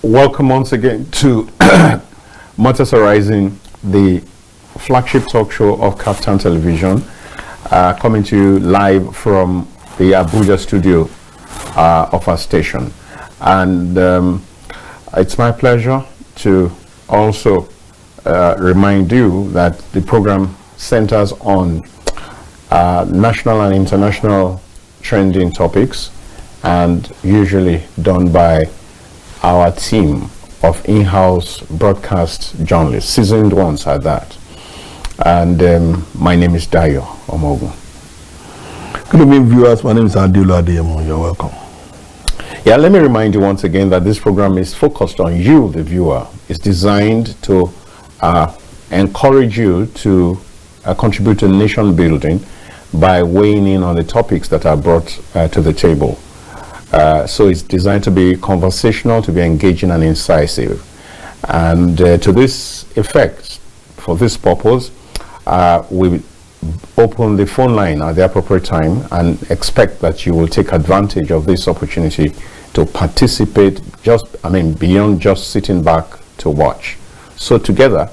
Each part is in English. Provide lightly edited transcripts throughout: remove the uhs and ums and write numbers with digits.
Welcome once again to Matters Arising, the flagship talk show of Captain Television, coming to you live from the Abuja studio of our station. And it's my pleasure to also remind you that the program centers on national and international trending topics, and usually done by our team of in-house broadcast journalists, seasoned ones at that. And my name is Dayo Omogun. Good evening, viewers. My name is Adilo Adeyemo. You're welcome. Yeah, let me remind you once again that this program is focused on you, the viewer. It's designed to encourage you to contribute to nation building by weighing in on the topics that are brought to the table. So it's designed to be conversational, to be engaging and incisive. And to this effect, for this purpose, we open the phone line at the appropriate time and expect that you will take advantage of this opportunity to participate beyond just sitting back to watch. So together,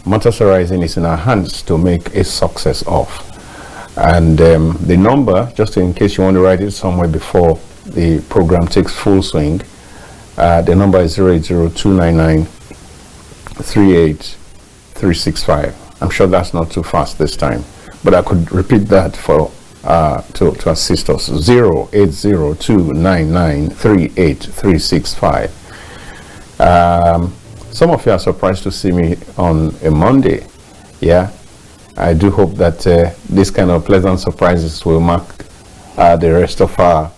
Matters Arising is in our hands to make a success of. And the number, just in case you want to write it somewhere before the program takes full swing, the number is 08029938365. I'm sure that's not too fast this time, but I could repeat that for to assist us. 08029938365. Some of you are surprised to see me on a Monday. Yeah, I do hope that this kind of pleasant surprises will mark the rest of our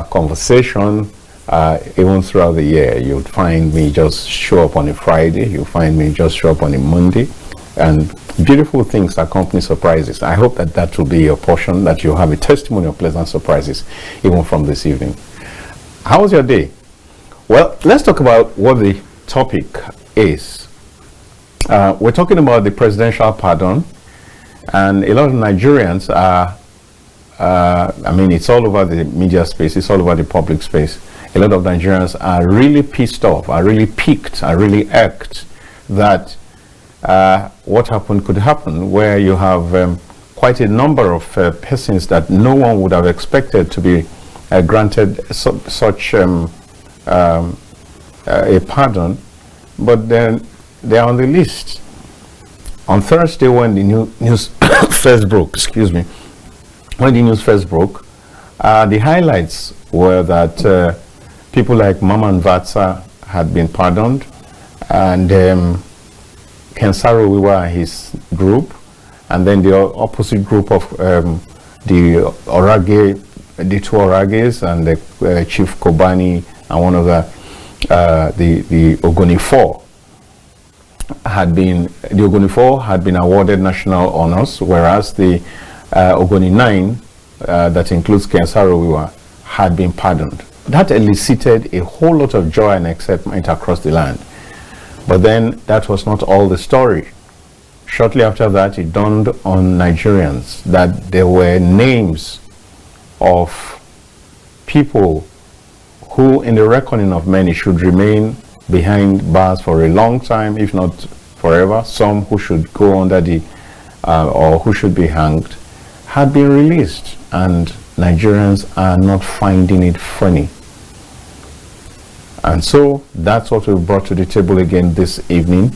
conversation, even throughout the year. You'll find me just show up on a Friday. You'll find me just show up on a Monday, and beautiful things accompany surprises. I hope that that will be your portion, that you'll have a testimony of pleasant surprises, even from this evening. How was your day? Well, let's talk about what the topic is. We're talking about the presidential pardon, and a lot of Nigerians are, it's all over the media space, it's all over the public space. A lot of Nigerians are really pissed off, are really piqued, are really irked that what happened could happen, where you have quite a number of persons that no one would have expected to be granted such a pardon, but then they are on the list. On Thursday, when the news first broke, when the news first broke, the highlights were that people like Maman Vatsa had been pardoned, and Kensaro Wiwa and his group, and then the opposite group of the two Orages, and the Chief Kobani and one of the Ogoni 4 had been awarded national honors, whereas the Ogoni 9, that includes Kensaro Wiwa, had been pardoned. That elicited a whole lot of joy and excitement across the land. But then that was not all the story. Shortly after that, it dawned on Nigerians that there were names of people who, in the reckoning of many, should remain behind bars for a long time, if not forever. Some who should go under the or who should be hanged had been released, and Nigerians are not finding it funny. And so that's what we brought to the table again this evening,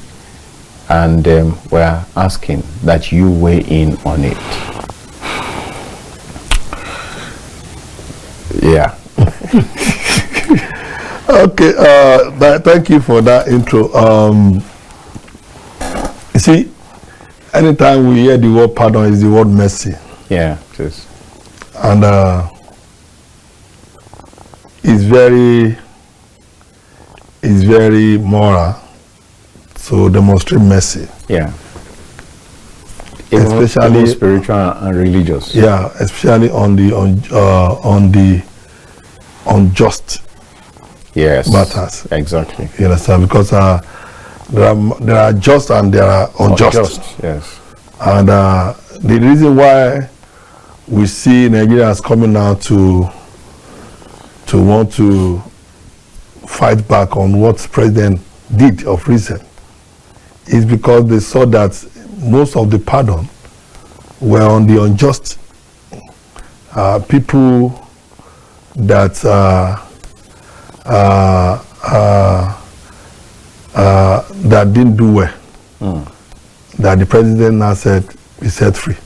and we're asking that you weigh in on it. Yeah. Okay, thank you for that intro. You see, anytime we hear the word pardon, is the word mercy. Yeah, it is. And it's very moral to demonstrate mercy. Yeah. Especially spiritual and religious. Yeah, especially on the unjust matters. Exactly. You understand? Because there are just and there are unjust. Yes. And the reason why we see Nigerians coming now to want to fight back on what president did of recent is because they saw that most of the pardon were on the unjust people that that didn't do well. That the president now said he set free.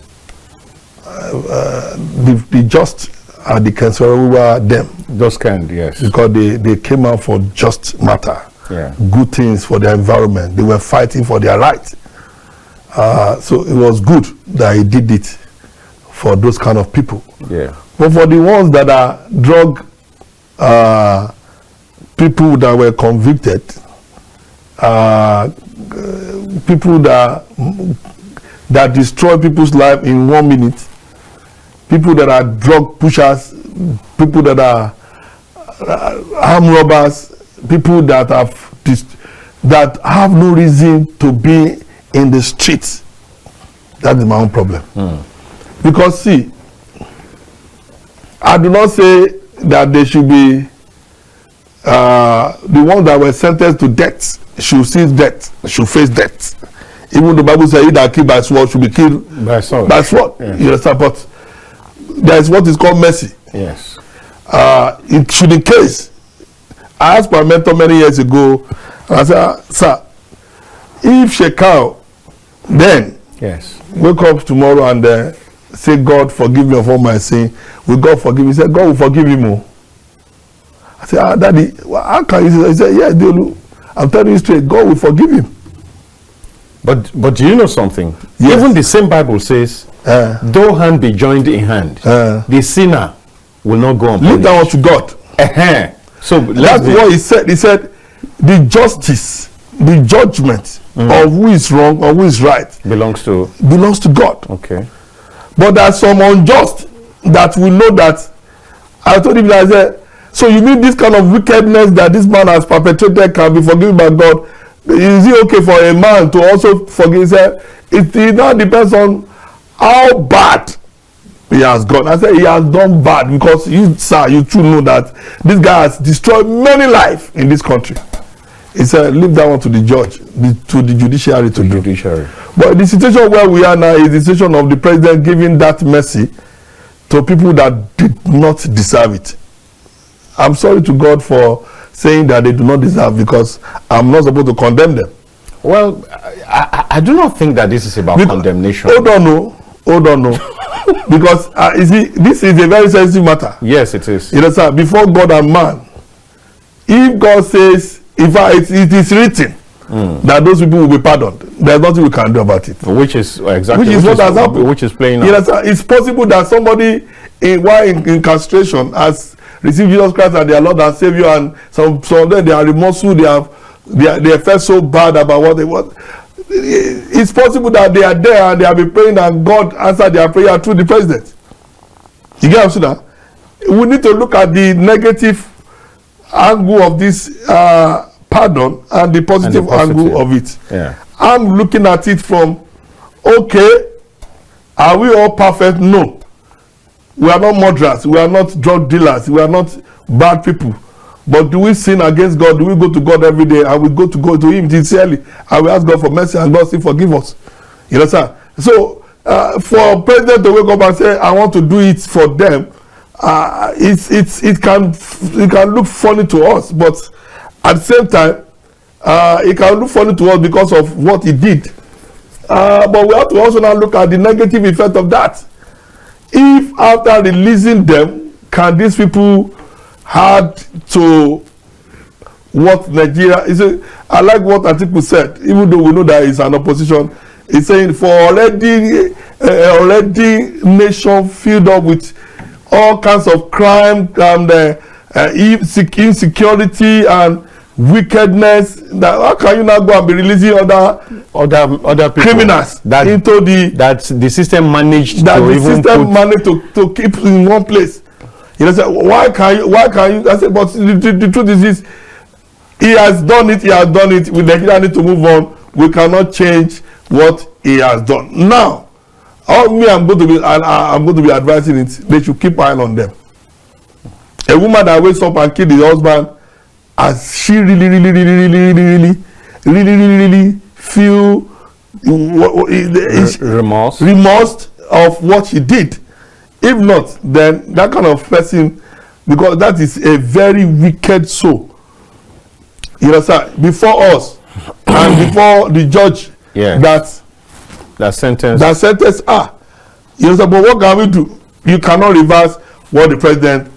The just are the concern were them. Those kind, yes. Because they came out for just matter. Yeah. Good things for the environment. They were fighting for their rights. So it was good that he did it for those kind of people. Yeah. But for the ones that are drug people that were convicted, people that destroy people's life in 1 minute, people that are drug pushers, people that are armed robbers, people that have no reason to be in the streets. That is my own problem. Because see, I do not say that they should be the ones that were sentenced to death should see death, should face death. Even the Bible says he that killed by sword should be killed by sword. Yes. You understand? But there is what is called mercy. Yes. It should in case. I asked my mentor many years ago, and I said, sir, if Shekau then wake up tomorrow and say, God forgive me of all my sin, will God forgive me? He said, God will forgive him more. I said, Daddy, how can you say that? He said, yes, Deolu, I'm telling you straight, God will forgive him. But do you know something? Yes. Even the same Bible says, though hand be joined in hand, the sinner will not go on. Leave that one to God. So that's what he said. He said, the justice, the judgment of who is wrong or who is right belongs to God. Okay. But there's some unjust that will know that. I told him that I said, so you mean this kind of wickedness that this man has perpetrated can be forgiven by God? Is it okay for a man to also forgive? He said, it now depends on how bad he has gone. I said he has done bad because you, sir, you too know that this guy has destroyed many lives in this country. He said, leave that one to the judge, to the judiciary to do. But the situation where we are now is the situation of the president giving that mercy to people that did not deserve it. I'm sorry to God for saying that they do not deserve, because I'm not supposed to condemn them. Well, I do not think that this is about condemnation. Hold on, no. Because you see, this is a very sensitive matter. Yes, it is. You know, sir, before God and man, if God says, it is written that those people will be pardoned, there's nothing we can do about it. Which is what has happened. Which is playing out. You know, sir, it's possible that somebody while in castration has received Jesus Christ as their Lord and Savior, and some of them, they are remorseful, they felt so bad about what they want. It's possible that they are there and they have been praying and God answered their prayer through the president. You get what I'm saying? We need to look at the negative angle of this pardon and the positive angle of it. Yeah. I'm looking at it from, okay, are we all perfect? No. We are not murderers, we are not drug dealers, we are not bad people. But do we sin against God? Do we go to God every day and we go to him sincerely and we ask God for mercy and God still forgive us? You know, sir? So for president to wake up and say, I want to do it for them, it can look funny to us, but at the same time, it can look funny to us because of what he did. But we have to also now look at the negative effect of that. If after releasing them, can these people had to what Nigeria is? I like what Atiku said, even though we know that it's an opposition. He's saying for already nation filled up with all kinds of crime and insecurity and wickedness, that how can you now go and be releasing other people, criminals into the system managed to keep in one place? You know, say, why can you? I said, but the truth is this: he has done it. We need to move on. We cannot change what he has done. Now, I'm going to be advising it. They should keep an eye on them. A woman that wakes up and kills the husband has she really feel remorse of what she did? If not, then that kind of person, because that is a very wicked soul. You understand? Before us and before the judge, that sentence. You understand? But what can we do? You cannot reverse what the president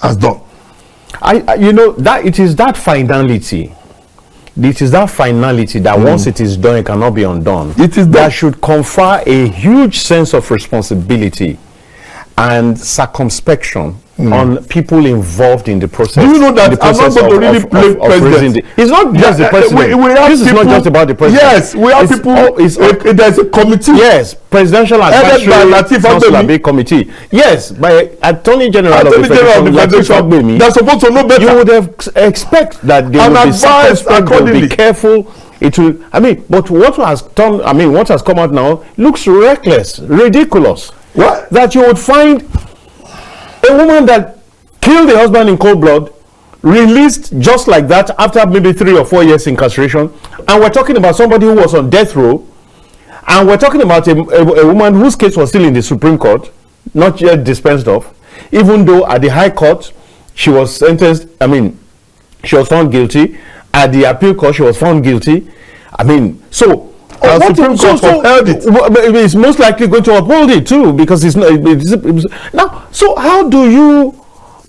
has done. You know that it is that finality. It is that finality that once it is done, it cannot be undone. It is that should confer a huge sense of responsibility and circumspection on people involved in the process. Do you know that I'm not going to really play president? It's not just the president. This is not just about the president. Yes, we have people. There's a committee. Yes, presidential advisory council committee. Yes, by Attorney General of the Federation. They're supposed to know better. You would have expect that they will be circumspect, they will be careful. It will. I mean, but what has done? I mean, what has come out now looks reckless, ridiculous. What? That you would find a woman that killed the husband in cold blood, released just like that after maybe 3 or 4 years incarceration, and we're talking about somebody who was on death row, and we're talking about a woman whose case was still in the Supreme Court, not yet dispensed of, even though at the High Court she was sentenced. I mean, she was found guilty. At the Appeal Court she was found guilty. I mean, so. It's most likely going to uphold it too, because it's not. Now, so how do you?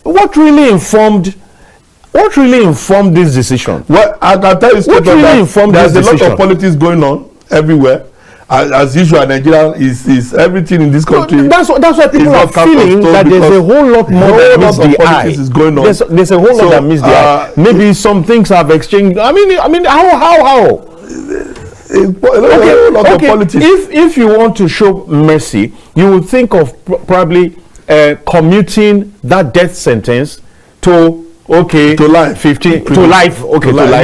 What really informed this decision? Well, I can tell you straight up that there's a lot of politics going on everywhere. As usual, Nigeria is everything in this country. That's why people are feeling that there's a whole lot more that meets the eye. Is going on. There's a whole lot that meets the eye. Maybe some things have exchanged. I mean, how? Politics. If you want to show mercy, you would think of probably commuting that death sentence to life, 15 to life, to life.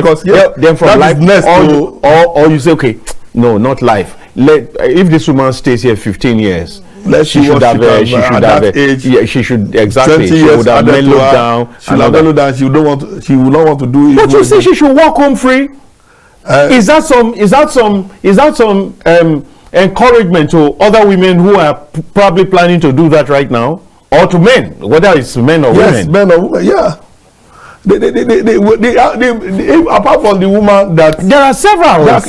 Because, then from life, or you say no, not life. If this woman stays here 15 years. She should have mellowed down. She will not want to do it. But you say she should walk home free. Is that some encouragement to other women who are probably planning to do that right now, or to men, whether it's men or women? Yes, men or women. Yeah. Apart from the woman, that there are several. I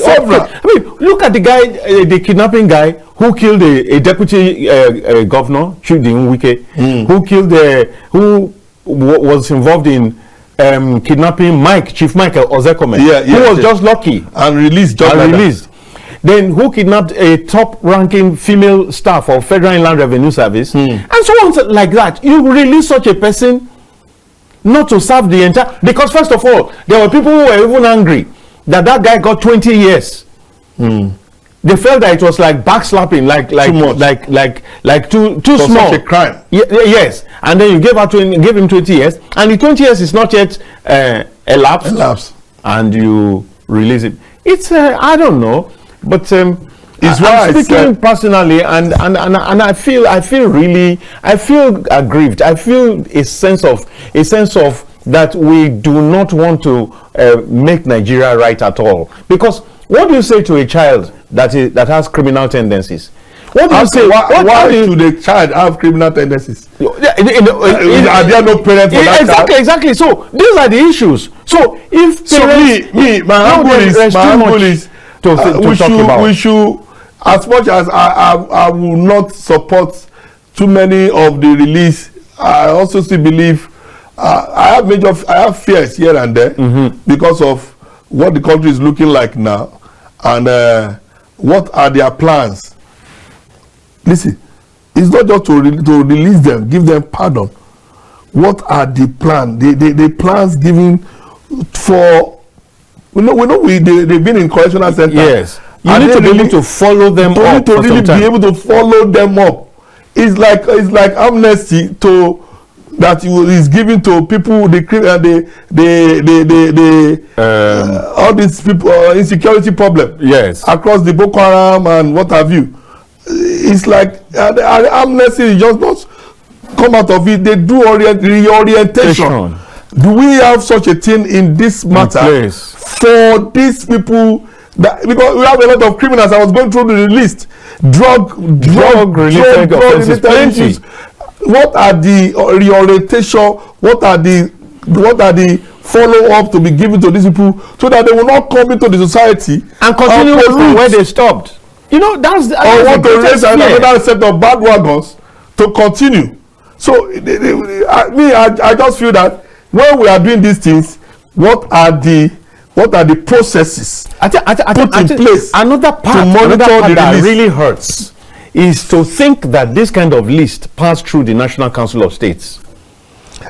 mean, look at the guy, the kidnapping guy who killed a deputy governor, Chudi Nwike, who killed who was involved in kidnapping Chief Mike Ozekome, who was just lucky and released. Then who kidnapped a top-ranking female staff of Federal Inland Revenue Service, and so on like that. You release such a person not to serve the entire, because first of all, there were people who were even angry that guy got 20 years. They felt that it was like backslapping, too small. Such a crime. Yes, and then you gave him 20 years, and the 20 years is not yet elapsed, and you release it. It's I don't know, but it's I'm speaking personally, and I feel aggrieved. I feel a sense of that we do not want to make Nigeria right at all. Because what do you say to a child that has criminal tendencies? What do you say? Why should the child have criminal tendencies? Are there no parents for that child? Exactly. So these are the issues. So if my angle is we should, as much as I will not support too many of the release, I also still believe I have fears here and there because of what the country is looking like now, and what are their plans. Listen, it's not just to release them, give them pardon. What are the plans? The plans given for, they've been in correctional center. Yes, you need to be able to follow them up. You need to really be able to follow them up. It's like amnesty that is given to people, all these people, insecurity problem. Yes, across the Boko Haram and what have you. It's like the amnesty is just not come out of it. They do reorientation. Do we have such a thing in this matter for these people? Because we have a lot of criminals. I was going through the list. Drug-related offenses. What are the reorientation? What are the follow-up to be given to these people so that they will not come into the society and continue from where they stopped? You know, that's or want to raise another set of bad wagons to continue. So I just feel that when we are doing these things, what are the processes put in place? Another part that really hurts is to think that this kind of list passed through the National Council of States.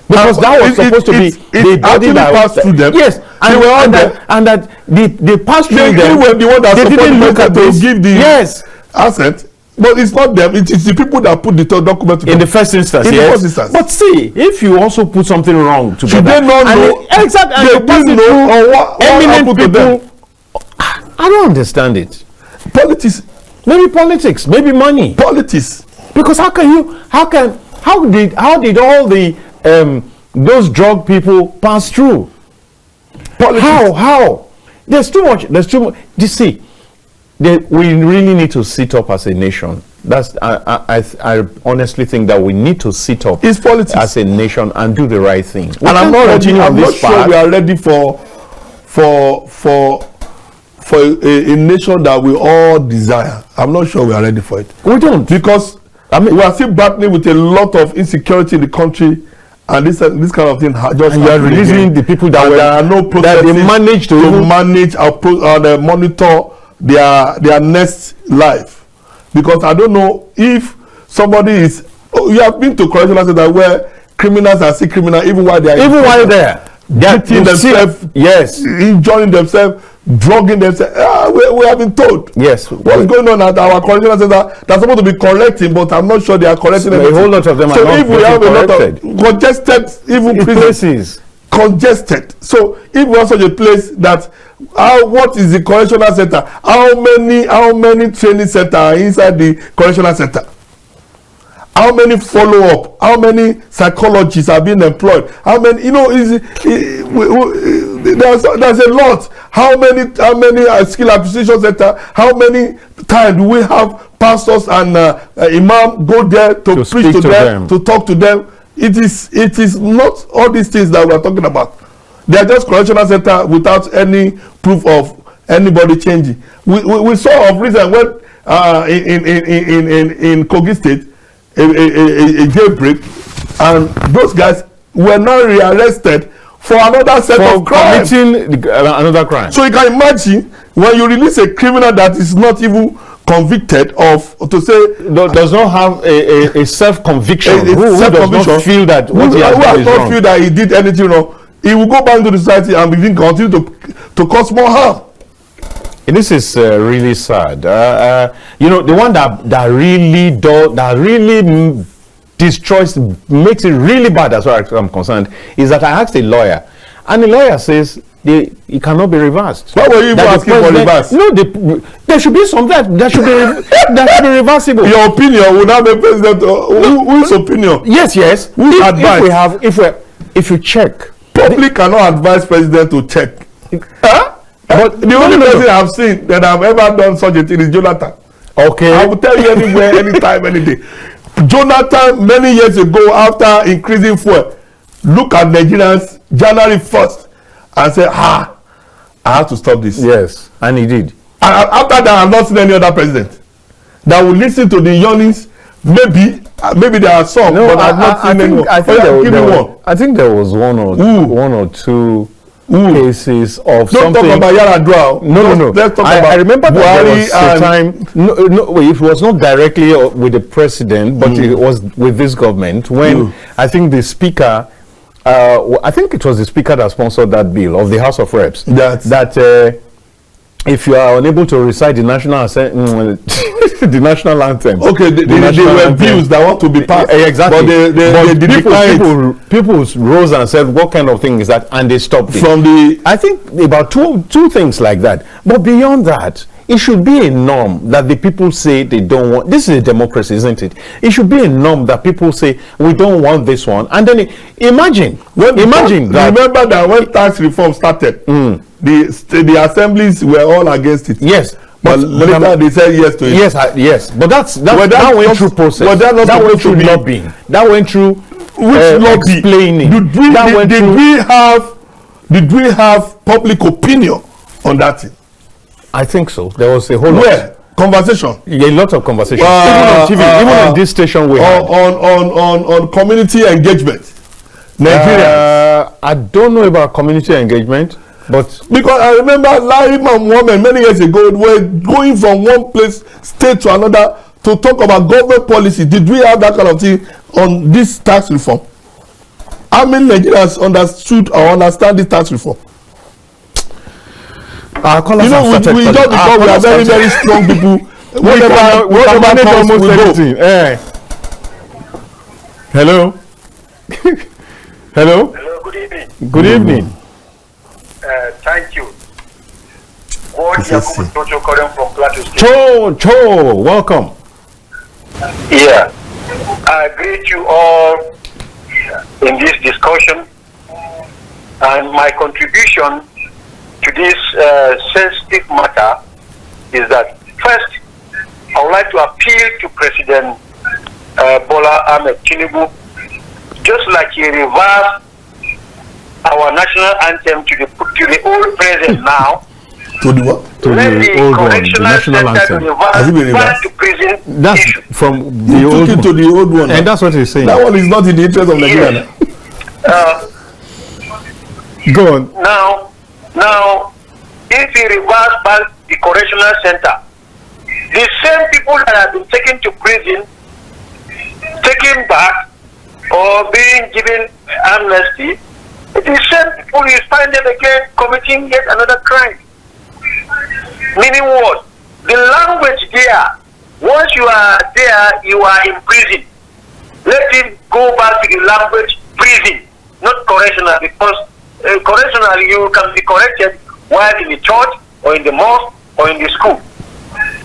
Because that was supposed to be the body that passed through them. Yes, and that they passed through them. They were the one that didn't look at to give the asset. But it's not them. It is the people that put the document together. In the first instance, But see, if you also put something wrong together, should they not know? Exactly. They didn't know or what happened to them. I don't understand it. Politics. Maybe politics. Maybe money. Politics. Because how did all the those drug people pass through? Politics. How? There's too much. You see. We really need to sit up as a nation. I honestly think that we need to sit up as a nation and do the right thing. And I'm not sure we are ready for a nation that we all desire. I'm not sure we are ready for it. We don't, because we are still battling with a lot of insecurity in the country, and this kind of thing just. And you are releasing the people that there are no processes that they manage to manage and monitor their next life. Because I don't know if somebody is you have been to correctional center where criminals are still criminal even while they are there beating themselves, injuring themselves, drugging themselves. We have been told what's going on at our correctional center. They're supposed to be correcting, but I'm not sure they are correcting a whole lot of them so are if we have a lot of congested even places congested, so if we have such a place that what is the correctional center? How many training centers are inside the correctional center? How many follow-up? How many psychologists are being employed? How many? There's a lot. How many skill acquisition center? How many times do we have pastors and imam go there to preach to them, to talk to them? It is not all these things that we are talking about. They are just correctional center without any proof of anybody changing. We saw of recent when in Kogi State a jailbreak, and those guys were now rearrested for another set of crimes. Committing another crime. So you can imagine when you release a criminal that is not even convicted of, to say does not have a self-conviction, who does not feel that what he has done is wrong, feel that he did anything wrong, he will go back into the society and begin continue to cause more harm. This is really sad. The one that really destroys, makes it really bad as far as I'm concerned, is that I asked a lawyer, and the lawyer says it cannot be reversed. Why were you even asking for reverse? No, there should be some that should be reversible. Your opinion would not be president. Whose opinion? Yes. If you check, public cannot advise president to check. But the only person I've seen that I've ever done such a thing is Jonathan. Okay. I will tell you anywhere, anytime, any day. Jonathan, many years ago, after increasing fuel, look at Nigerians January 1st and say, I have to stop this. Yes, and he did. And after that, I've not seen any other president that will listen to the yearnings. Maybe there are some, but I've not seen anyone. I think there was one or two cases of something. Don't talk about Yaradua. No. Let's talk I remember that there was a time. No, it was not directly with the president, but it was with this government when I think the speaker. I think it was the speaker that sponsored that bill of the House of Reps. That if you are unable to recite the national the national anthem. Okay, they were bills that want to be passed. Exactly. But people rose and said, what kind of thing is that? And they stopped it. I think about two things like that. But beyond that, it should be a norm that the people say they don't want. This is a democracy, isn't it? It should be a norm that people say we don't want this one, and then imagine that. Remember that when tax reform started, the assemblies were all against it. Yes. But later they said yes to it. Yes. But that went through process. That went through lobbying. That went through explaining. Did we have public opinion on that thing? I think so. There was a whole lot. Conversation. Yeah, a lot of conversation. Even on TV, even on this station we had. On community engagement. Nigerians. I don't know about community engagement, but because I remember Larry Mohammed many years ago were going from one state to another to talk about government policy. Did we have that kind of thing on this tax reform? How many Nigerians understood or understand this tax reform? We just because we are very, very strong people. Whatever comes, we go. Hello. Hello. Hello. Good evening. Good evening. Thank you. Chocho calling from Plateau State. Cho, welcome. Yeah, I greet you all in this discussion, and my contribution to this sensitive matter is that first, I would like to appeal to President Bola Ahmed Tinubu, just like he reversed our national anthem to the old president now. To the what? To the old one, the national anthem. Back to prison. That's issue. from the old one. To the old one. And that's what he's saying. That one is not in the interest of Nigeria. Go on. Now, if we reverse back the correctional center, the same people that have been taken to prison, taken back, or being given amnesty, the same people you find them again committing yet another crime. Meaning what? The language there, once you are there, you are in prison. Let it go back to the language prison, not correctional, because correctional you can be corrected while in the church or in the mosque or in the school.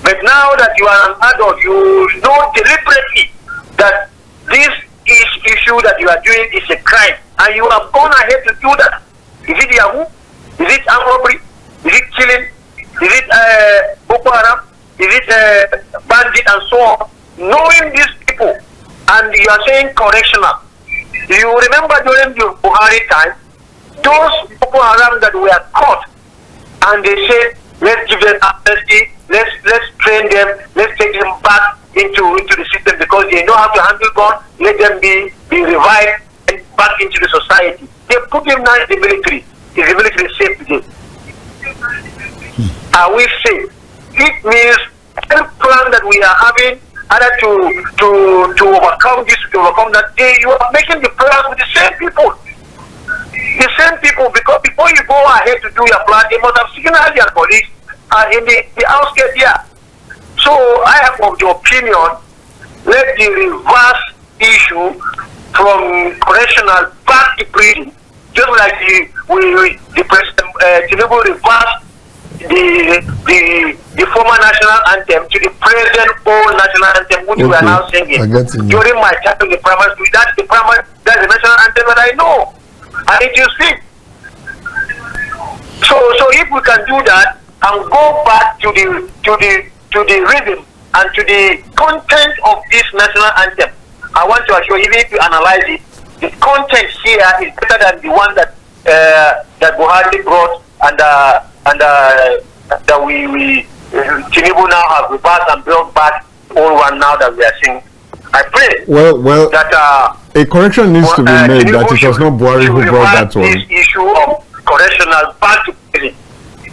But now that you are an adult, you know deliberately that this issue that you are doing is a crime, and you have gone ahead to do that. Is it Yahoo? Is it armed robbery? Is it killing? Is it Boko Haram? Is it bandit and so on? Knowing these people, and you are saying correctional. You remember during the Buhari time, those Boko Haram that were caught, and they said, let's give them amnesty, let's train them, let's take them back into the system because they know how to handle gun, let them be revived and back into the society. They put them now in the military. Is the military safe today? Are we safe? It means every plan that we are having, either to overcome this, to overcome that, you are making the plans with the same people. The same people, because before you go ahead to do your plan, they must have signaled their colleagues in the outskirts here. So I have of the opinion, let the reverse issue from correctional back to prison, just like the President Tinubu reversed the former national anthem to the present old national anthem, which we are now singing. During my time in the primary school, that's the national anthem that I know, and it is fit. So if we can do that and go back to the rhythm and to the content of this national anthem, I want to assure you, even if you analyze it, the content here is better than the one that Buhari brought, and that we Tinubu now have reversed and brought back all one now that we are seeing. I pray that a correction needs to be made Tinubu that it was not Buhari who brought that one. This issue of correctional back to prison.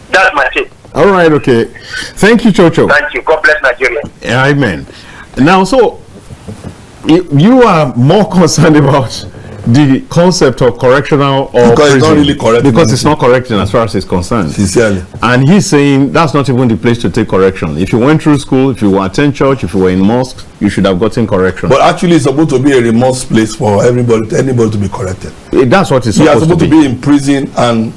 That's my take. All right, okay. Thank you, Chocho. Thank you. God bless Nigeria. Amen. Now, so you are more concerned about the concept of correctional or because prison, it's not really correct because it's not correcting as far as it's concerned. Sincerely. And he's saying that's not even the place to take correction. If you went through school, if you were attend church, if you were in mosques, you should have gotten correction. But actually, it's supposed to be a remorse place for anybody to be corrected. That's what it's you supposed are supposed to to be in prison and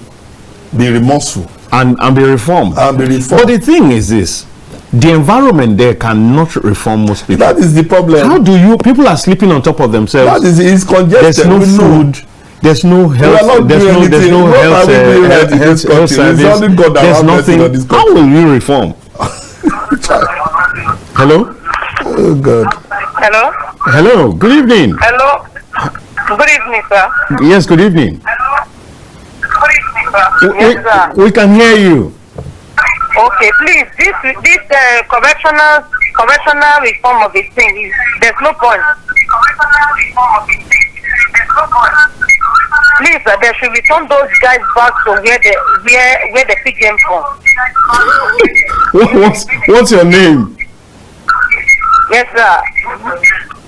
be remorseful. and be reformed. And be reformed. But the thing is this: the environment there cannot reform most people. That is the problem. How do you? People are sleeping on top of themselves. That is, it's congested. There's no food. There's no health. There's no health service. There's nothing. How will you reform? Hello. Oh God. Hello. Hello. Good evening. Hello. Good evening, sir. Yes. Good evening. Yes, sir. We can hear you. Okay, please. This correctional reform of the thing is there's no point. Please, they should return those guys back to where they picked them from. What's your name? Yes, sir.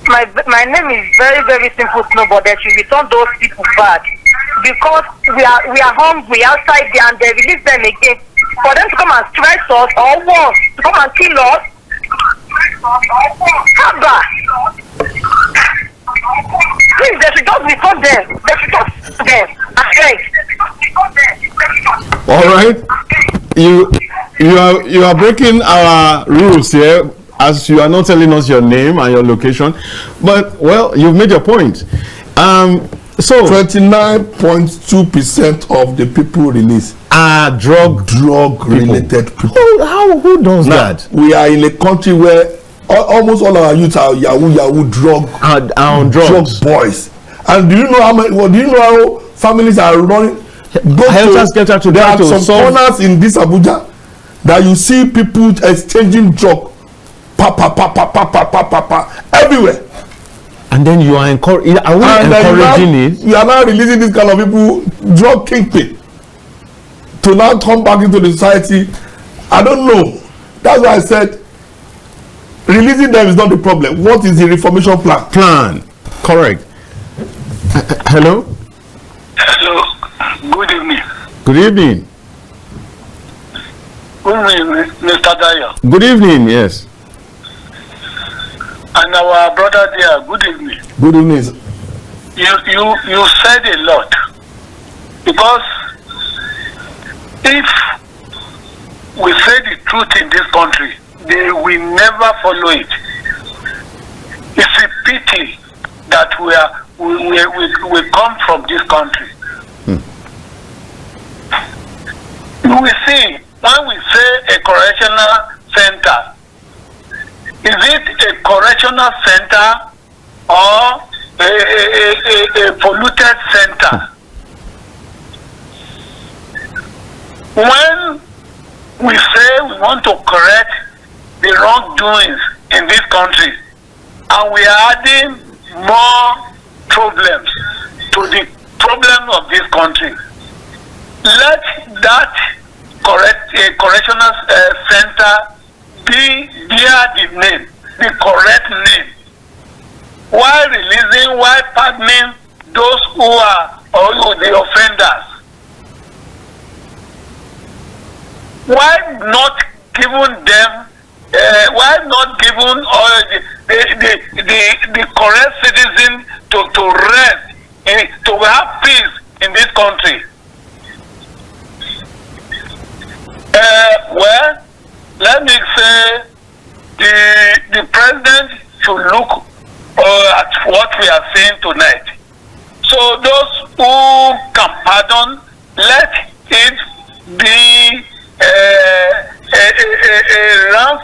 My name is very, very simple, Snow, but they should return those people back because we are hungry outside there, and they release them again for them to come and strike us or worse, to come and kill us. Haba. Please, they should just return them. They should just them. I beg. All right. You are breaking our rules here, as you are not telling us your name and your location. But well, you've made your point. So 29.2% of the people released are drug related people. Who does that? We are in a country where almost all our youth are Yahoo drug boys. And do you know how many? Well, do you know how families are running? There are some corners in this Abuja that you see people exchanging drug, everywhere. And then you are encouraging. Are we encouraging it? You are now releasing this kind of people, drug kingpin, to now come back into the society. I don't know. That's why I said releasing them is not the problem. What is the reformation plan? Correct. Hello. Hello. Good evening. Good evening. Good evening, Mr. Dyer. Good evening. Yes. And our brother there. Good evening. Good evening. You said a lot, because if we say the truth in this country, they will never follow it. It's a pity that we come from this country. You will see, when we say a correctional center, is it a correctional center or a polluted center? When we say we want to correct the wrongdoings in this country, and we are adding more problems to the problem of this country, let that correctional center bear the name, the correct name, while pardoning those who are the offenders. Why not giving them? Why not giving all the correct citizen to rest, to have peace in this country? Well, let me say the president should look at what we are saying tonight. So those who can pardon, let it be a round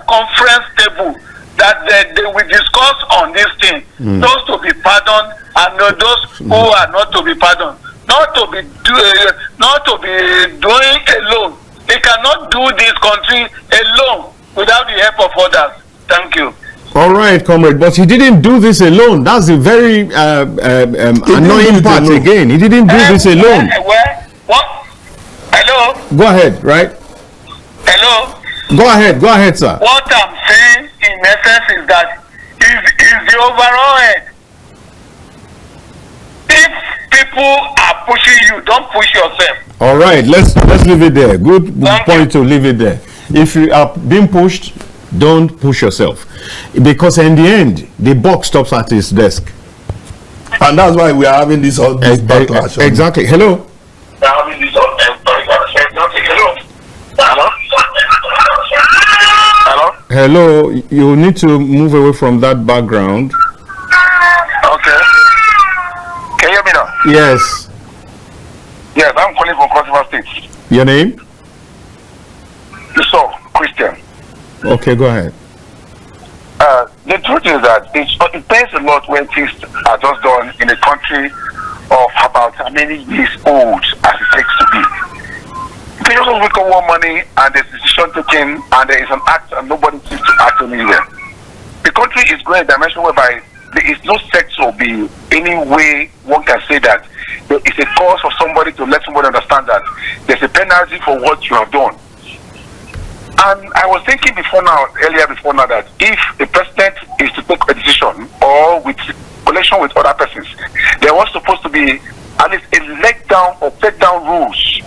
conference table that they will discuss on this thing. Those to be pardoned and those who are not to be pardoned. Not to be doing alone. They cannot do this country alone without the help of others. Thank you. All right, comrade, but he didn't do this alone. That's a very annoying part again. He didn't do this alone. What? Hello? Go ahead, right? Hello? Go ahead, sir. What I'm saying in essence is that is the overall head. If people are pushing you, don't push yourself. All right, let's leave it there. Good point to leave it there. If you are being pushed, don't push yourself, because in the end, the buck stops at his desk. And that's why we are having this backlash. Exactly. Hello. We are having this Hello, you need to move away from that background. Okay. Can you hear me now? Yes. Yes, I'm calling from Cross River State. Your name? So, Christian. Okay, go ahead. The truth is that it depends a lot when things are just done in a country of about how many years old as it takes to be. If you just wake up one money and there's a decision taken and there is an act and nobody seems to act on it there. The country is going in a dimension whereby there is no sex or be any way one can say that there is a cause for somebody to let somebody understand that there's a penalty for what you have done. And I was thinking earlier before now, that if the president is to take a decision or with coalition with other persons, there was supposed to be at least a let down or take down rules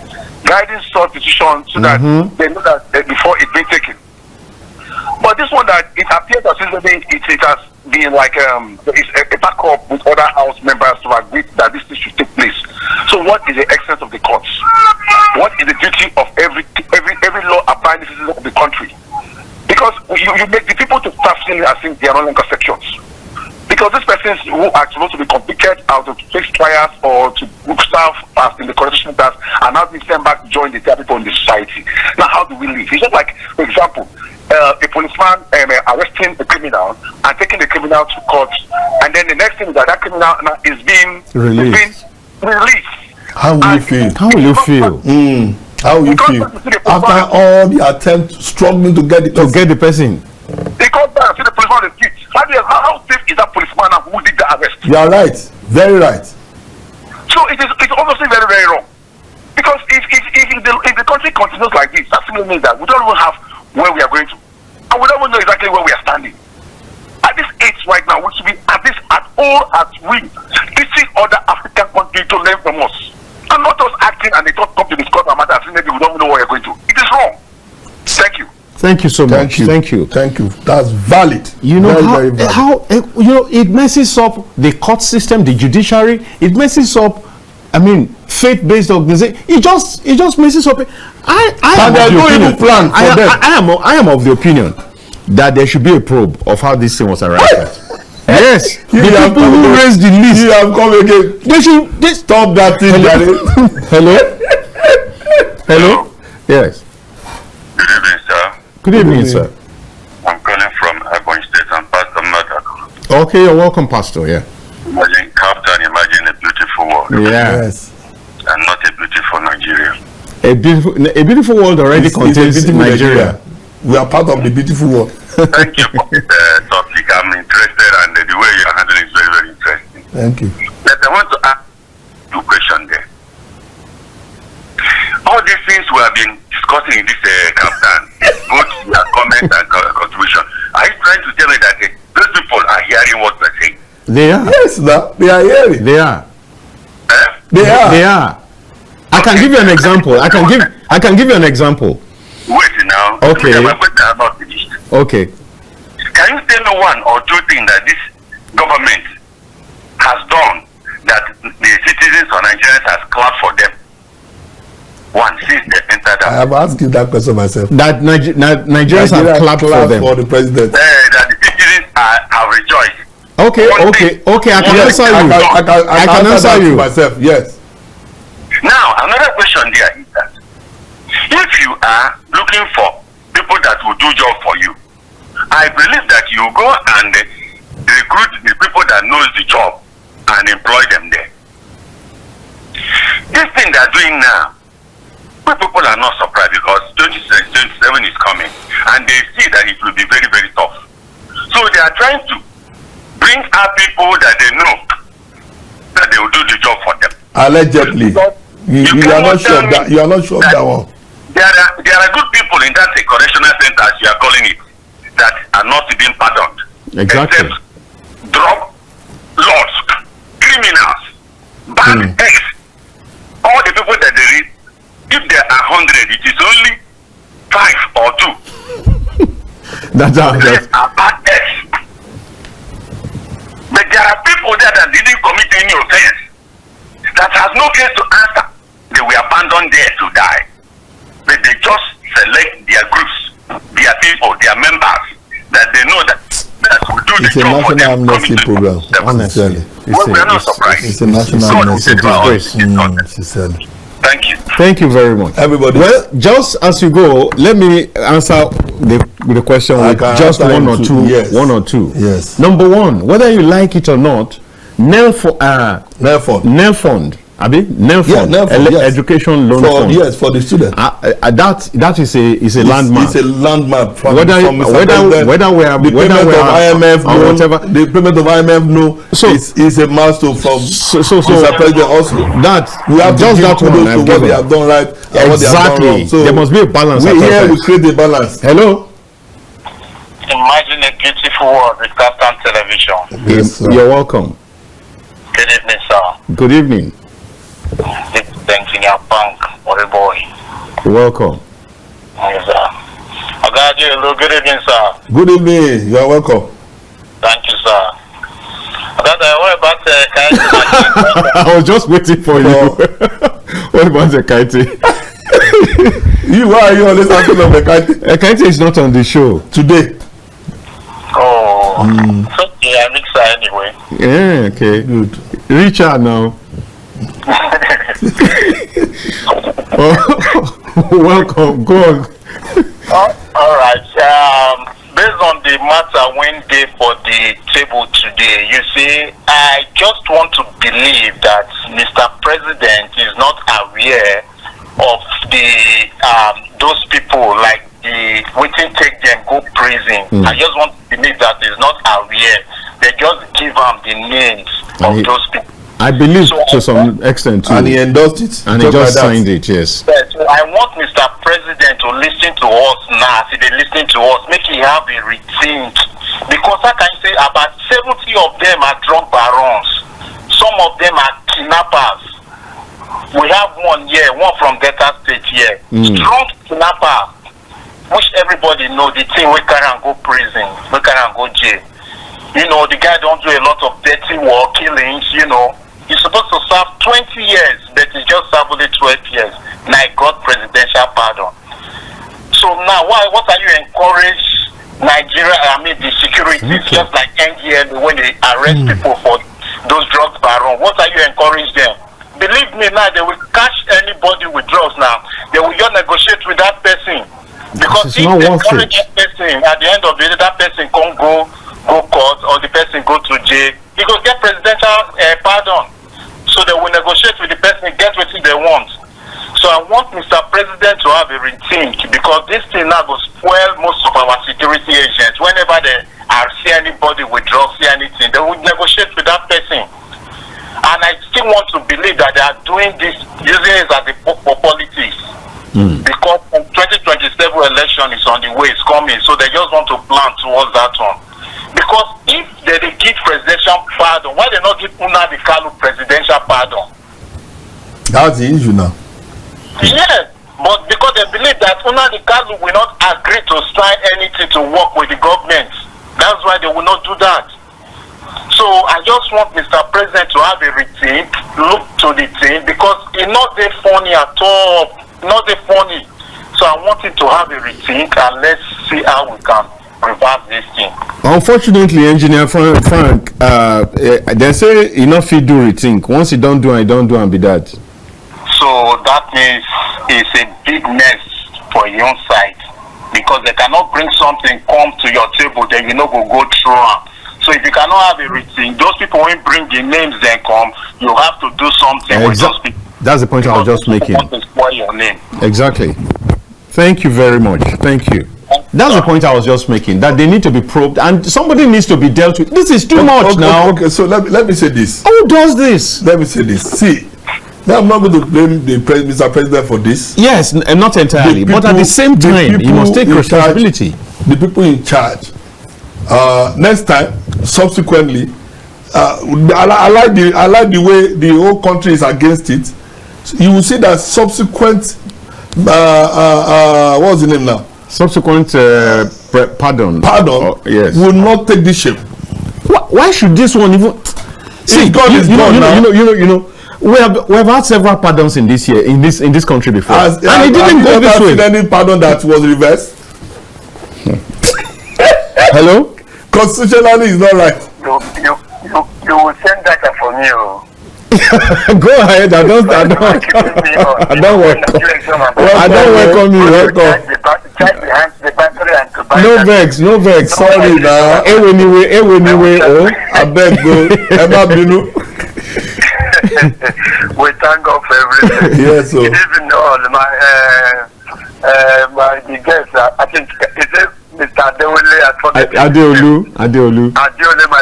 guiding such decisions so that they know that before it being taken. But this one, that it appears as if it has been like there is a backup with other House members to agree that this thing should take place. So what is the essence of the courts? What is the duty of every law-abiding citizen of the country? Because you make the people to start feeling as if they are no longer sections. Because these persons who are supposed to be convicted out of face trials or to serve as in the correction centers are now being sent back to join the people in the society. Now, how do we live? It's just like, for example, a policeman arresting a criminal and taking the criminal to court, and then the next thing is that criminal now is being released. How will you feel? How will you feel? How will you feel after all the attempts struggling to get the person? They come back and see the policeman on the street. How safe is that policeman and who did the arrest? You are right, very right. So it's obviously very, very wrong. Because if the country continues like this, that simply means that we don't even have where we are going to, and we don't even know exactly where we are standing. At this age right now, we should be at all at we teaching other African countries to learn from us, and not us acting and they don't come to discuss our matter and maybe we don't know where we're going to. It is wrong. Thank you. Thank you so much. Thank you. That's valid. You know very valid. how it messes up the court system, the judiciary. It messes up. I mean, faith-based organization. It just messes up. I am of the opinion that there should be a probe of how this thing was arrived at. Yes, the people who raised the list. You have come again. They stop that thing. Hello. Yes. Good evening, sir. Good evening, sir. I'm calling from Ebony State and Pastor Mata. Okay, you're welcome, Pastor. Yeah. Imagine Captain, imagine a beautiful world. Yeah. Yes. And not a beautiful Nigeria. A beautiful world already contains Nigeria. We are part of the beautiful world. Thank you for the topic. I'm interested, and the way you are handling is very, very interesting. Thank you. But I want to ask two questions there. All these things we have been discussing in this Captain, both your comment and contribution, are you trying to tell me that those people are hearing what we're saying? They are. Yes, they are hearing. They are. They are. I can give you an example. I can give you an example. Wait now. Okay. Okay. Can you tell me one or two things that this government has done that the citizens of Nigerians has clapped for them? One, since they entered that. I have asked you that question myself. That Nigerians have clapped for them. For the president. That the citizens have rejoiced. Okay. I can answer you. I can answer you myself. Yes. Now, another question there is that if you are looking for people that will do job for you, I believe that you go and recruit the people that knows the job and employ them there. This thing they are doing now, people are not surprised because 2027 is coming and they see that it will be very, very tough. So they are trying to bring out people that they know that they will do the job for them. Allegedly. You are not sure of that. You are not sure of that one. There are good people in that correctional center, as you are calling it, that are not being pardoned. Exactly. Except drug lords, criminals, bad eggs. All the people that they read, if there are 100, it is only 5 or 2. That's are bad eggs. But there are people there that didn't commit any offense, that has no case to answer. They were abandoned there to die. But they just select their groups, their people, their members, that they know that we do it's the a job for national them. amnesty program. Honestly, We're not surprised. It's a national amnesty program. Sincerely. Thank you. Thank you very much. Everybody. Well, just as you go, let me answer the question with just one or two. Yes. One or two. Yes. Number one, whether you like it or not, Nelfond. Education loan fund. Yes, for the student. That is a landmark. It's a landmark. Whether we are IMF or whatever, the payment of IMF is a milestone from Mr. President also. That we have just that one. to what they have done right and what they have done wrong. So there must be a balance. We create a balance. Hello. Imagine a beautiful world with Captain Television. Yes, you're welcome. Good evening, sir. Good evening. This is Engineer Bank, what boy. You're welcome. Yes, sir. Good evening, sir. Good evening. You are welcome. Thank you, sir. What about I was just waiting for you. What about Ekaite? Why are you always asking of Ekaite? Ekaite is not on the show today. Oh, okay, I mix her anyway. Yeah, okay, good. Richard now. Welcome, go on. All right. Based on the matter when they for the table today, you see, I just want to believe that Mr. President is not aware of the those people like the waiting take them go prison. I just want to believe that he's not aware. They just give him the names of those people. I believe to some extent too. And he endorsed it. And he just signed it, yes. So I want Mr. President to listen to us now. If they listen to us, make he have a rethink. Because I can say about 70 of them are drug barons. Some of them are kidnappers. We have one here, one from Delta State here. Strong kidnapper, which everybody know the thing we can go prison, we can go jail. You know, the guy don't do a lot of dirty work, killings, you know. He's supposed to serve 20 years, but he just served only 12 years. Now he got presidential pardon. So now, what are you encourage Nigeria, the securities, just like NGL, when they arrest people for those drugs baron, what are you encourage them? Believe me now, they will catch anybody with drugs now. They will just negotiate with that person. Because if they encourage that person, at the end of the day, that person can't go court or the person go to jail, he will get presidential pardon. So they will negotiate with the person, get what they want. So I want Mr. President to have a rethink, because this thing now will spoil most of our security agents. Whenever they see anybody with drugs, see anything, they will negotiate with that person. And I still want to believe that they are doing this, using it as a for politics. Because the 2027 election is on the way, it's coming. So they just want to plan towards that one. Because if they give presidential pardon, why they not give Nnamdi Kanu presidential pardon? That's the issue now. Yes, but because they believe that Nnamdi Kanu will not agree to sign anything to work with the government. That's why they will not do that. So I just want Mr. President to have a rethink, look to the thing, because it's not that funny at all. Not that funny. So I want him to have a rethink, and let's see how we can reverse this thing. Unfortunately, Engineer Frank, they say enough you do rethink. Once you don't do and be that. So that means it's a big mess for your own side, because they cannot bring something come to your table, then you know go through them. So if you cannot have a rethink, those people won't bring the names then come, you have to do something with those people. That's the point I was just making. Want to spoil your name. Exactly. Thank you very much. Thank you. That's the point I was just making, that they need to be probed and somebody needs to be dealt with. This is too much now. Okay, so let me say this. Who does this? Let me say this. See, now I'm not going to blame Mr. President for this. Yes, and not entirely. But at the same time, he must take responsibility. The people in charge. Next time, subsequently, I like the way the whole country is against it. You will see that subsequent what's the name now? Subsequent pardon. Yes. Will not take this shape. Why should this one even? See, you know. We have had several pardons in this year in this country before, and it didn't go this way. Any pardon that was reversed? Hello? Constitutionally, it's not right. You will send data for me. Go ahead. I don't welcome you. Welcome. No vex. Sorry now. Anyway. Oh, I beg go. Emma Binu. We thank God for everything. Yes, sir. Even all my guest, I think it's Mr. Adeolu, my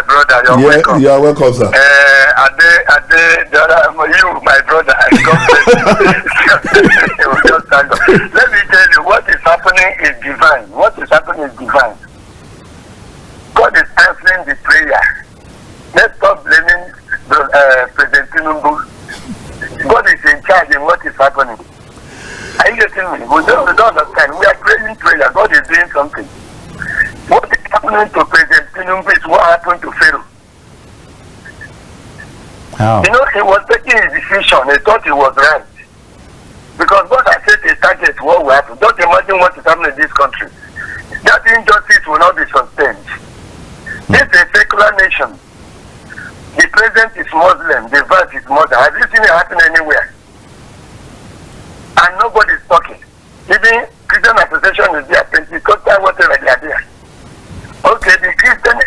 brother. You're welcome. You are welcome, sir. You, my brother. God bless you. Let me tell you, what is happening is divine. What is happening is divine. God is answering the prayer. Let's stop blaming President Tinubu. God is in charge in what is happening. Are you getting me? We don't understand. We are praying prayer. God is doing something. What is happening to President Tinubu is what happened to Pharaoh. How? You know, he was taking his decision. He thought he was right. Because God has set a target to what will happen. Don't imagine what is happening in this country. That injustice will not be sustained. This is a secular nation. The president is Muslim. The vice is Muslim. Have you seen it happen anywhere? And nobody is talking. Even Christian Association is there. Pentecostal, whatever they are there. Okay, the Christian the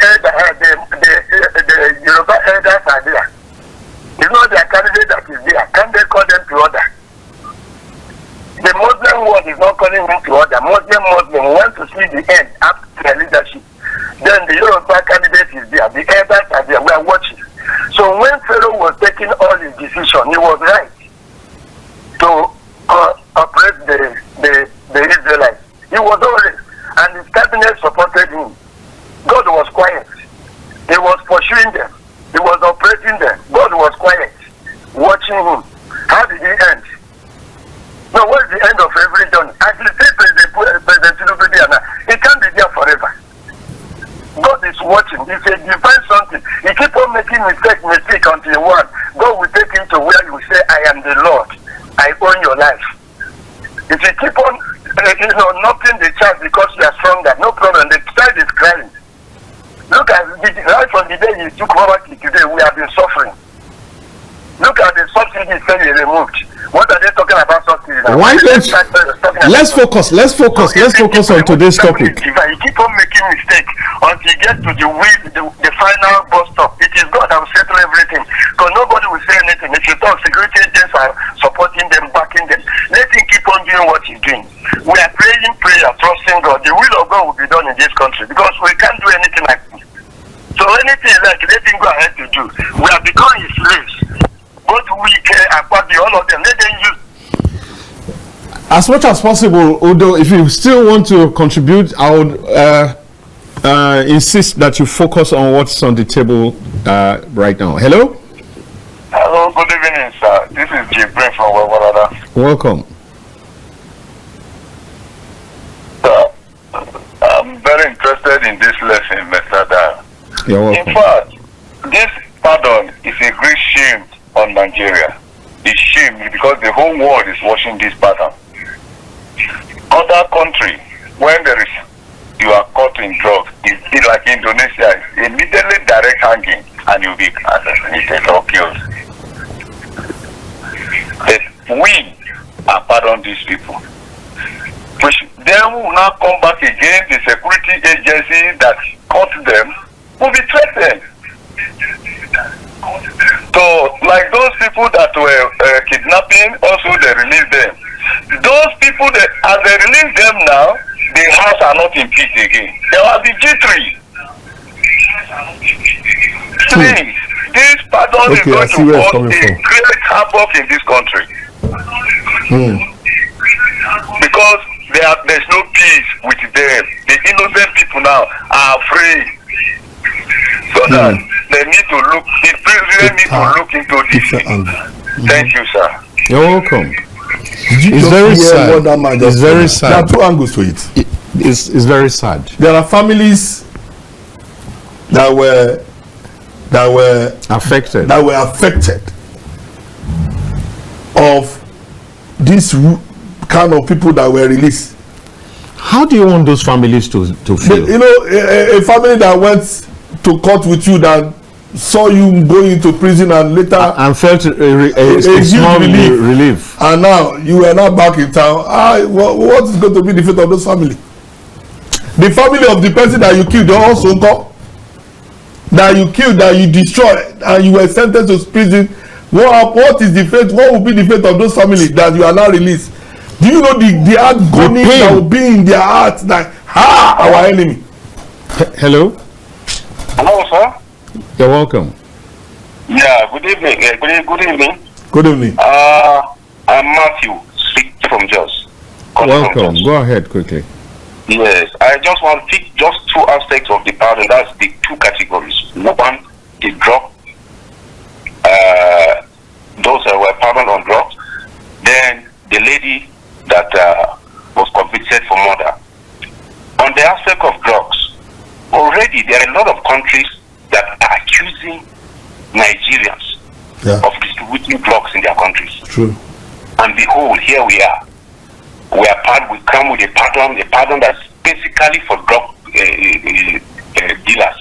Yoruba elders are there. You know their candidate that is there. Can they call them to order? The Muslim world is not calling them to order. Muslim want to see the end after their leadership. Then the Yoruba candidate is there. The elders are there. We are watching. So when Pharaoh was taking all his decisions, he was right to oppress the Israelites. He was always, and his cabinet supported him. God was quiet. He was pursuing them. He was operating them. God was quiet, watching him. How did he end? No, what's the end of every journey? As you say, President Tinubu, he can't be there forever. God is watching. If you find something, he keep on making mistake until you want. God will take him to where you say, I am the Lord. I own your life. If you keep on, knocking the child because you are stronger, no problem. The child is crying. Look at right from the day you took poverty today, we have been suffering. Look at the subsidies that you removed. What are they talking about subsidies now? Let's focus on today's topic. You keep on making mistakes until you get to the final bus stop. It is God that will settle everything. Because nobody will say anything. If you talk, security agents are supporting them, backing them. Let him keep on doing what he's doing. We are praying prayer, trusting God. The will of God will be done in this country because we can't do anything like this. So anything like let him go ahead to do. We have become his slaves. Both weak and body, all of them. Let them use. As much as possible, although if you still want to contribute, I would insist that you focus on what's on the table right now. Hello? Hello, good evening, sir. This is Jibril from Wawarada. Welcome. I'm very interested in this lesson, Mr. Da. You're welcome. In fact, this pardon is a great shame on Nigeria. It's shame because the whole world is watching this pattern. Other countries, when you are caught in drugs, it's like Indonesia, immediately direct hanging and you'll be assassinated or killed. But we are pardon these people. Which then will now come back again, the security agency that caught them will be threatened. So, like those people that were kidnapping, also they release them. Those people, as they release them now, the house are not in peace again. There will be G3. Please, this pardon is going to cause a great havoc in this country. Because there's no peace with them. The innocent people now are afraid. So that they need to look, the president needs to look into this. Thank you, sir. You're welcome. It's very sad. It's very sad. There are two angles to it. It's very sad. There are families that were affected. Of this kind of people that were released. How do you want those families to feel? You know, a family that went to court with you, that saw you going into prison and later and felt a small relief, and now you are now back in town. What is going to be the fate of those family? The family of the person that you killed, they also come, that you killed, that you destroyed, and you were sentenced to prison. What is the fate? What will be the fate of those families that you are now released? Do you know the agony that will be in their hearts, that our enemy? Hello. Hello, sir. You're welcome. Yeah, good evening. Good evening. Good evening. I'm Matthew, speaking from Jos. Welcome. Go ahead quickly. Yes, I just want to pick just two aspects of the pardon. That's the two categories. One, the drug. Those that were pardoned on drugs. Then the lady that was convicted for murder. On the aspect of drugs, already there are a lot of countries that are accusing Nigerians of distributing drugs in their countries. True. And behold, here we are. We come with a pardon that's basically for drug dealers.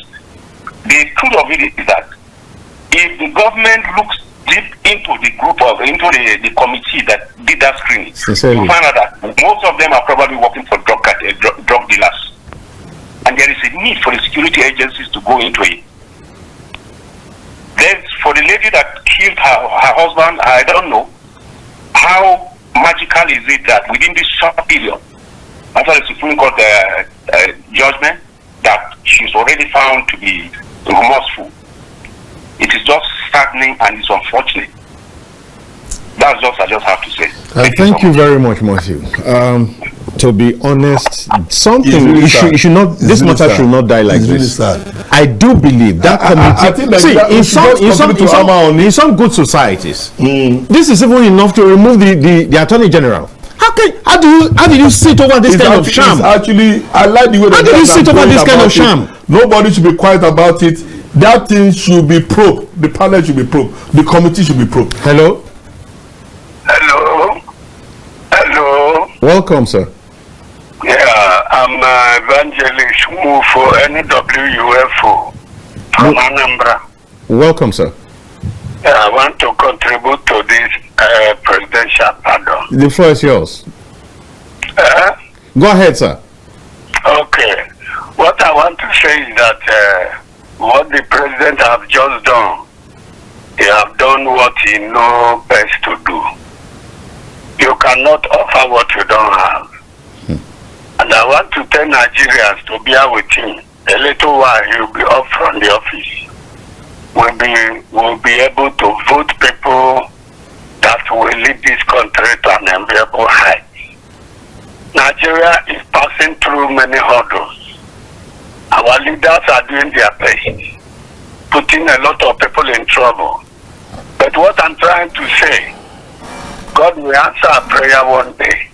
The truth of it is that if the government looks deep into the committee that did that screening, you find out that most of them are probably working for drug dealers. And there is a need for the security agencies to go into it. Then for the lady that killed her husband, I don't know how magical is it that within this short period, after the Supreme Court judgment, that she's already found to be remorseful. It is just saddening and it's unfortunate. That's just I just have to say. Thank you very much, Matthew. To be honest, something really you should not. This really matter should not die like it's this. Really sad. I do believe that committee. I think that in some good societies, this is even enough to remove the Attorney General. How did you sit over this kind of sham? Actually, I like the way that. How did you sit over this kind of sham? Nobody should be quiet about it. That thing should be probed. The panel should be probed. The committee should be probed. Hello. Welcome, sir. Yeah, I'm Evangelist for NWUFO from Anambra. Welcome, sir. Yeah, I want to contribute to this presidential pardon. The floor is yours. Go ahead, sir. Okay. What I want to say is that what the president have just done, he have done what he knows best to do. You cannot offer what you don't have. And I want to tell Nigerians to bear with him. A little while he'll be off from the office. We'll be able to vote people that will lead this country to an enviable height. Nigeria is passing through many hurdles. Our leaders are doing their best, putting a lot of people in trouble. But what I'm trying to say, God will answer a prayer one day.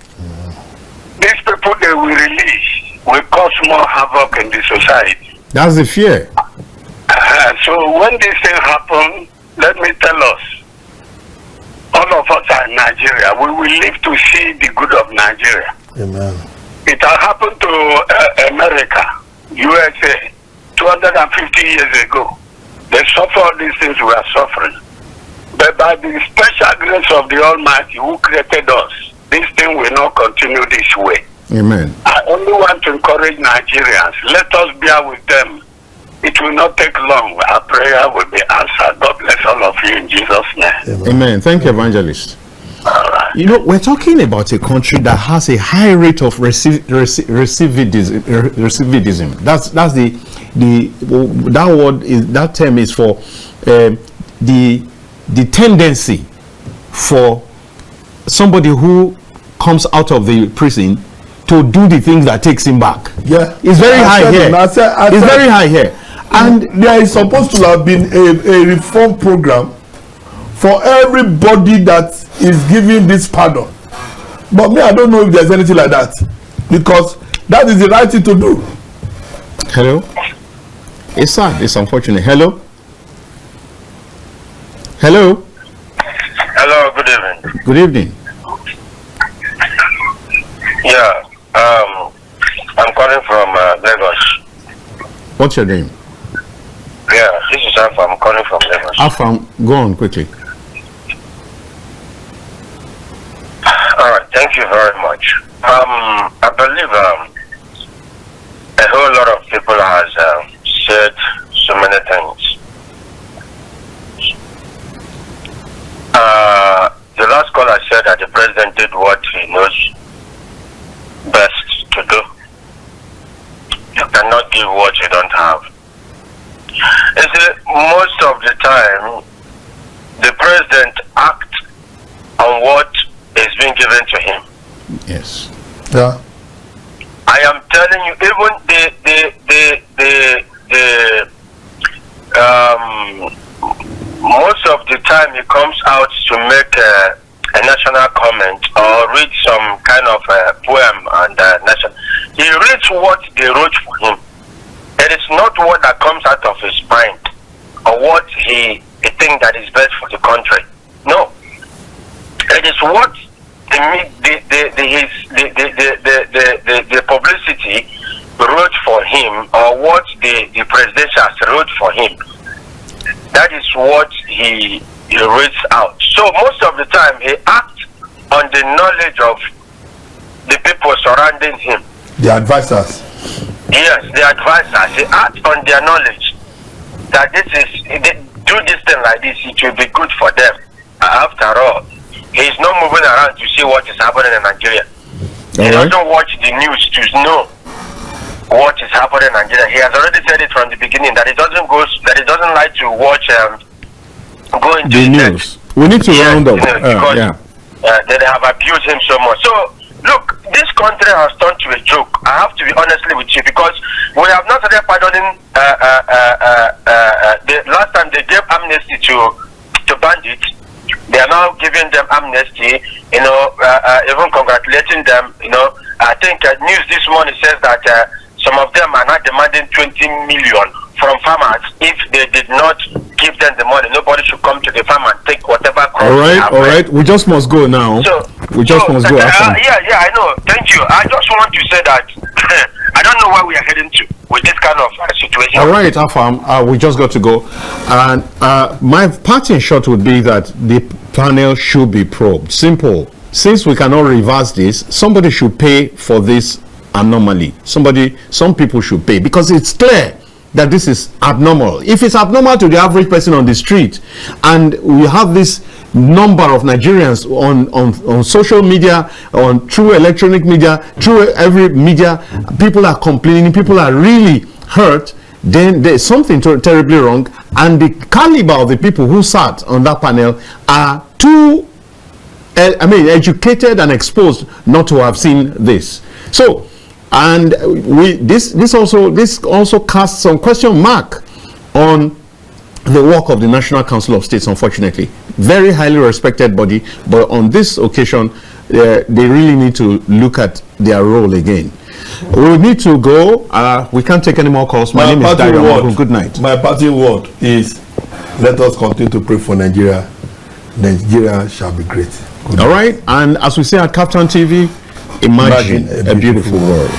These people they will release will cause more havoc in the society. That's the fear. So when this thing happen, let me tell us, all of us are in Nigeria. We will live to see the good of Nigeria. Amen. It has happened to America, USA, 250 years ago. They suffer all these things we are suffering. But by the special grace of the Almighty who created us, this thing will not continue this way. Amen. I only want to encourage Nigerians. Let us bear with them. It will not take long. Our prayer will be answered. God bless all of you in Jesus' name. Amen. Thank you, Evangelist. All right. You know, we're talking about a country that has a high rate of recidivism. That's that word is, that term is for the tendency for somebody who comes out of the prison to do the things that takes him back. Yeah, it's very high here. It's very high here. And there is supposed to have been a reform program for everybody that is giving this pardon. But me, I don't know if there's anything like that, because that is the right thing to do. Hello. It's sad. It's unfortunate. Hello. Hello. Hello. Good evening. Good evening. Yeah. I'm calling from Lagos. What's your name? Yeah, this is Alpha. I'm calling from Lagos. Alpha, go on quickly. All right, thank you very much. I believe a whole lot of people has said so many things. The last caller said that the president did what he knows best to do. You cannot give what you don't have. You see, most of the time, the president acts on what is being given to him. Yes. Yeah. I am telling you, even most of the time he comes out to make a national comment or read some kind of poem and national. He reads what they wrote for him. It is not what that comes out of his mind or what he thinks that is best for the country. No, it is what the publicity wrote for him or what the presidentials wrote for him. That is what he reads out. So most of the time he acts on the knowledge of the people surrounding him. The advisors. Yes, the advisors. They act on their knowledge that they do this thing like this, it will be good for them. After all, he's not moving around to see what is happening in Nigeria. He doesn't watch the news to know what is happening in Nigeria. He has already said it from the beginning that he doesn't like to watch go into the news. We need to round up. Because they have abused him so much. So look, this country has turned to a joke. I have to be honestly with you because we have not started pardoning. The last time they gave amnesty to bandits, they are now giving them amnesty. Even congratulating them. I think news this morning says that some of them are not demanding 20 million from farmers. If they did not give them the money, nobody should come to the farm and take whatever crop. All right. We just must go now. We just must go. Yeah, I know. Thank you. I just want to say that I don't know where we are heading to with this kind of situation. All right, Afam, we just got to go. And my parting shot would be that the panel should be probed. Simple. Since we cannot reverse this, somebody should pay for this anomaly. Some people should pay because it's clear that this is abnormal. If it's abnormal to the average person on the street, and we have this number of Nigerians on social media, through electronic media, through every media, people are complaining, people are really hurt, then there's something terribly wrong, and the caliber of the people who sat on that panel are too educated and exposed not to have seen this. So, and this also casts some question mark on the work of the National Council of States. Unfortunately, very highly respected body, but on this occasion, they really need to look at their role again. We need to go. We can't take any more calls. My name is Dario. Good night. My parting word is: let us continue to pray for Nigeria. Nigeria shall be great. All right, and as we say at Captain TV, imagine a beautiful world.